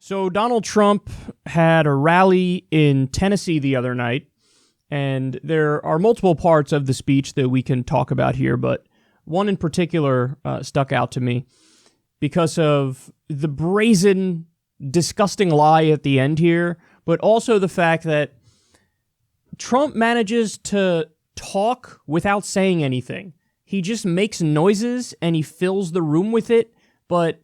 So Donald Trump had a rally in Tennessee the other night, and there are multiple parts of the speech that we can talk about here, but one in particular stuck out to me because of the brazen, disgusting lie at the end here, but also the fact that Trump manages to talk without saying anything. He just makes noises and he fills the room with it, but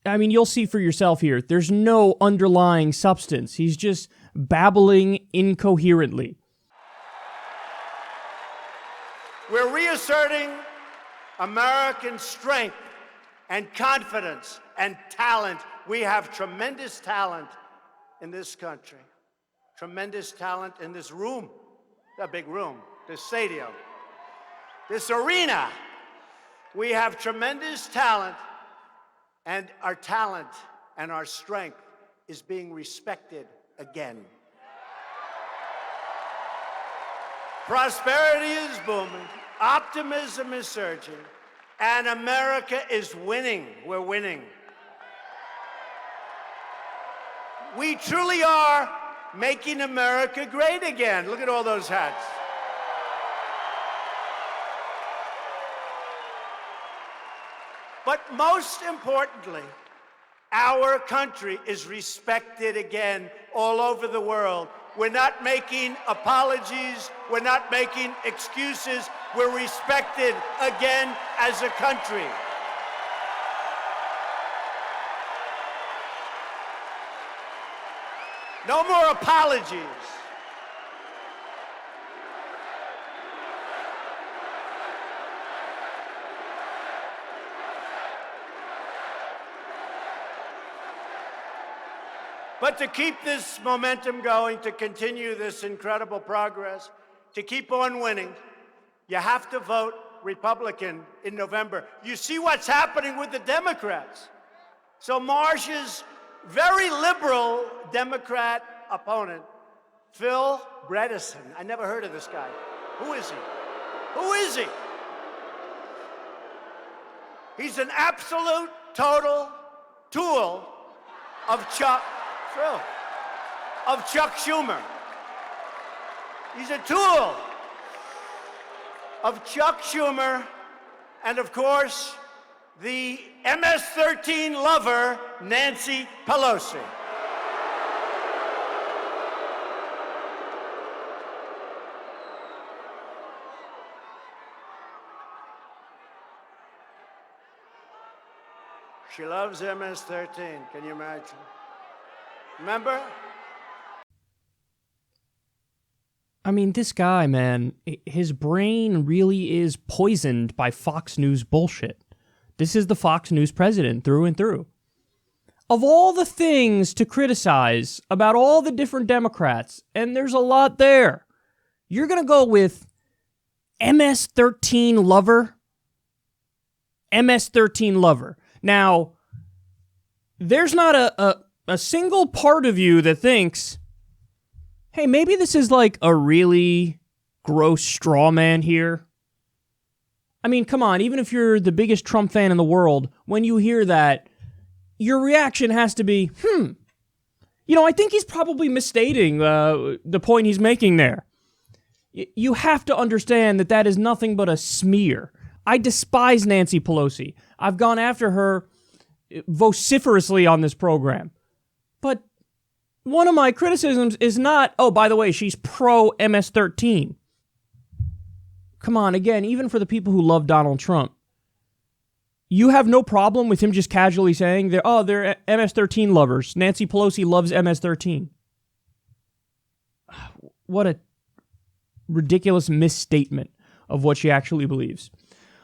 I mean, you'll see for yourself here. There's no underlying substance. He's just babbling incoherently. We're reasserting American strength and confidence and talent. We have tremendous talent in this country, tremendous talent in this room, that big room, this stadium, this arena. We have tremendous talent. And our talent and our strength is being respected again. Prosperity is booming, optimism is surging, and America is winning. We're winning. We truly are making America great again. Look at all those hats. But most importantly, our country is respected again all over the world. We're not making apologies. We're not making excuses. We're respected again as a country. No more apologies. But to keep this momentum going, to continue this incredible progress, to keep on winning, you have to vote Republican in November. You see what's happening with the Democrats. So Marsh's very liberal Democrat opponent, Phil Bredesen. I never heard of this guy. Who is he? Who is he? He's an absolute, total tool of Chuck Schumer. He's a tool of Chuck Schumer and, of course, the MS-13 lover, Nancy Pelosi. She loves MS-13. Can you imagine? Remember? I mean, this guy, man, his brain really is poisoned by Fox News bullshit. This is the Fox News president through and through. Of all the things to criticize about all the different Democrats, and there's a lot there, you're going to go with MS-13 lover? MS-13 lover. Now, there's not a single part of you that thinks, hey, maybe this is like a really gross straw man here. I mean, come on, even if you're the biggest Trump fan in the world, when you hear that, your reaction has to be, I think he's probably misstating the point he's making there. You have to understand that that is nothing but a smear. I despise Nancy Pelosi. I've gone after her vociferously on this program. But one of my criticisms is not, oh, by the way, she's pro-MS-13. Come on, again, even for the people who love Donald Trump, you have no problem with him just casually saying, they're MS-13 lovers. Nancy Pelosi loves MS-13. What a ridiculous misstatement of what she actually believes.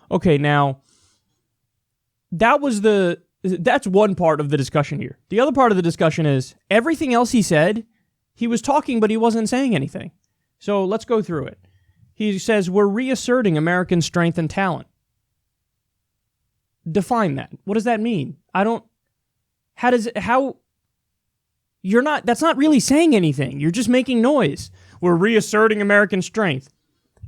Okay, now, that's one part of the discussion here. The other part of the discussion is everything else he said, he was talking, but he wasn't saying anything. So let's go through it. He says, we're reasserting American strength and talent. Define that. What does that mean? That's not really saying anything. You're just making noise. We're reasserting American strength.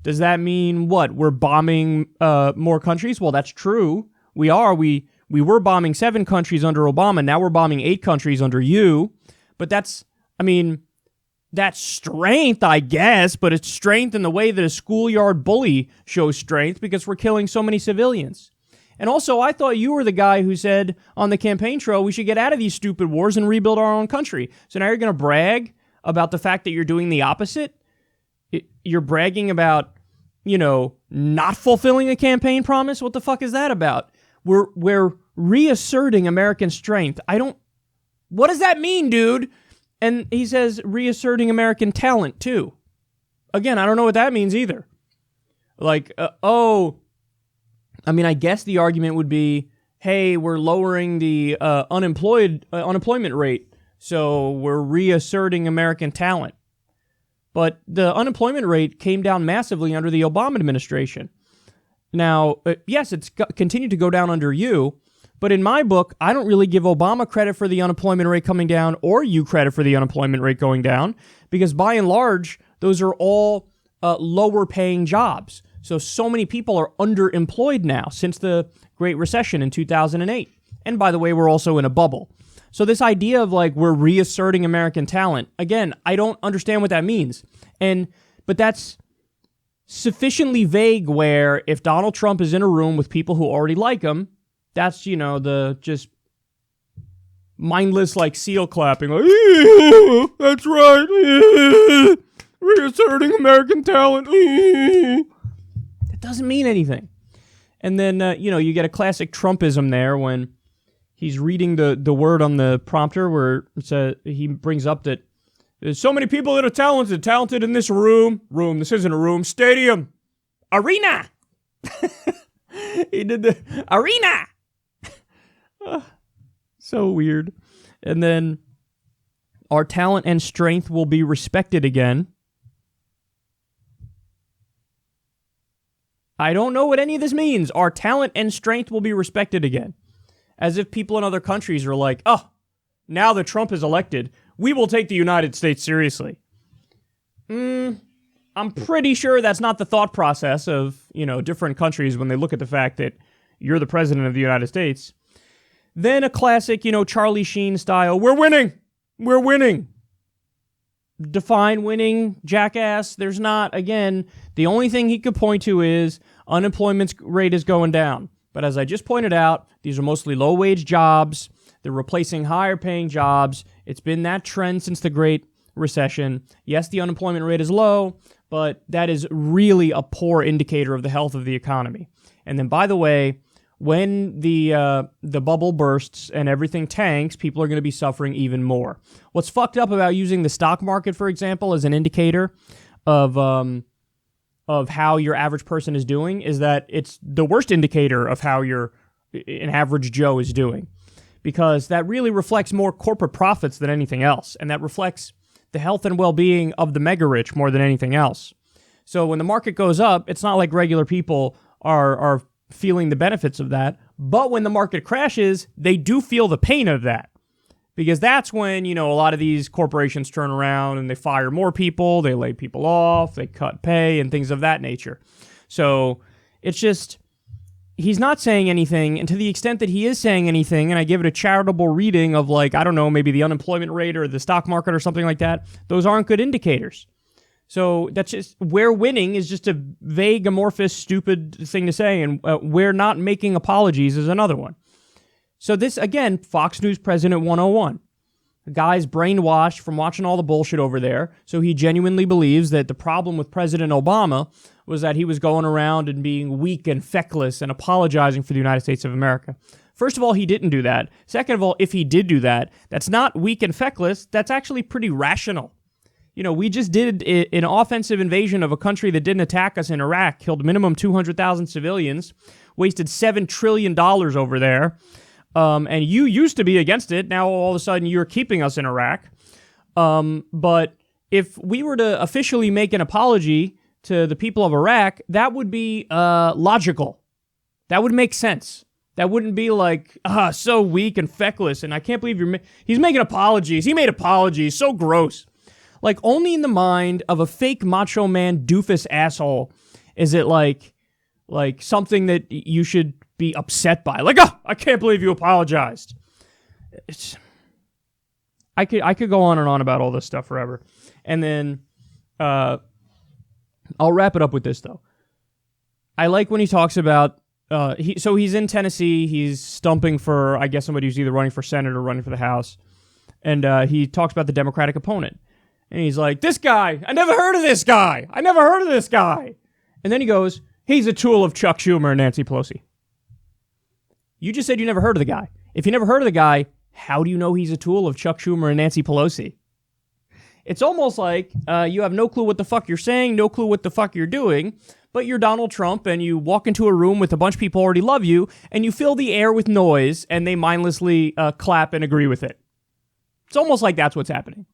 Does that mean what? We're bombing more countries? Well, that's true. We are. We we were bombing 7 countries under Obama. Now we're bombing 8 countries under you. But that's strength, I guess, but it's strength in the way that a schoolyard bully shows strength because we're killing so many civilians. And also, I thought you were the guy who said on the campaign trail we should get out of these stupid wars and rebuild our own country. So now you're going to brag about the fact that you're doing the opposite? You're bragging about, not fulfilling a campaign promise? What the fuck is that about? We're reasserting American strength. What does that mean, dude? And he says reasserting American talent, too. Again, I don't know what that means either. I guess the argument would be, hey, we're lowering the unemployment rate, so we're reasserting American talent. But the unemployment rate came down massively under the Obama administration. Now, yes, it's continued to go down under you, but in my book, I don't really give Obama credit for the unemployment rate coming down or you credit for the unemployment rate going down, because by and large, those are all lower paying jobs. So many people are underemployed now since the Great Recession in 2008. And by the way, we're also in a bubble. So this idea of we're reasserting American talent, again, I don't understand what that means. But that's sufficiently vague where if Donald Trump is in a room with people who already like him, that's, the just mindless seal clapping. That's right. Reasserting American talent. It doesn't mean anything. And then, you get a classic Trumpism there when he's reading the word on the prompter where he brings up that there's so many people that are talented in this room. This isn't a room. Stadium. Arena. He did the arena. So weird. And then our talent and strength will be respected again. I don't know what any of this means. Our talent and strength will be respected again. As if people in other countries are like, oh, now that Trump is elected, we will take the United States seriously. I'm pretty sure that's not the thought process of, different countries when they look at the fact that you're the president of the United States. Then a classic, Charlie Sheen style, we're winning. Define winning, jackass. There's not, again, the only thing he could point to is unemployment rate is going down. But as I just pointed out, these are mostly low-wage jobs. They're replacing higher-paying jobs. It's been that trend since the Great Recession. Yes, the unemployment rate is low, but that is really a poor indicator of the health of the economy. And then, by the way, when the bubble bursts and everything tanks, people are going to be suffering even more. What's fucked up about using the stock market, for example, as an indicator of how your average person is doing is that it's the worst indicator of how an average Joe is doing, because that really reflects more corporate profits than anything else, and that reflects the health and well-being of the mega rich more than anything else. So when the market goes up, it's not like regular people are feeling the benefits of that, but when the market crashes, they do feel the pain of that. Because that's when, a lot of these corporations turn around and they fire more people, they lay people off, they cut pay, and things of that nature. So it's just, he's not saying anything, and to the extent that he is saying anything, and I give it a charitable reading of maybe the unemployment rate or the stock market or something like that, those aren't good indicators. So that's just, we're winning is just a vague, amorphous, stupid thing to say, and we're not making apologies is another one. So this, again, Fox News President 101. The guy's brainwashed from watching all the bullshit over there, so he genuinely believes that the problem with President Obama was that he was going around and being weak and feckless and apologizing for the United States of America. First of all, he didn't do that. Second of all, if he did do that, that's not weak and feckless, that's actually pretty rational. We just did an offensive invasion of a country that didn't attack us in Iraq, killed minimum 200,000 civilians, wasted $7 trillion over there. And you used to be against it. Now, all of a sudden, you're keeping us in Iraq. But if we were to officially make an apology to the people of Iraq, that would be logical. That would make sense. That wouldn't be so weak and feckless, and I can't believe he's making apologies. He made apologies. So gross. Only in the mind of a fake macho man doofus asshole is it like something that you should be upset by. Like, oh, I can't believe you apologized. I could go on and on about all this stuff forever. And then I'll wrap it up with this, though. I like when he talks about, so he's in Tennessee. He's stumping for, I guess, somebody who's either running for Senate or running for the House. And he talks about the Democratic opponent. And he's like, this guy, I never heard of this guy. I never heard of this guy. And then he goes, he's a tool of Chuck Schumer and Nancy Pelosi. You just said you never heard of the guy. If you never heard of the guy, how do you know he's a tool of Chuck Schumer and Nancy Pelosi? It's almost like you have no clue what the fuck you're saying, no clue what the fuck you're doing, but you're Donald Trump and you walk into a room with a bunch of people who already love you and you fill the air with noise and they mindlessly clap and agree with it. It's almost like that's what's happening.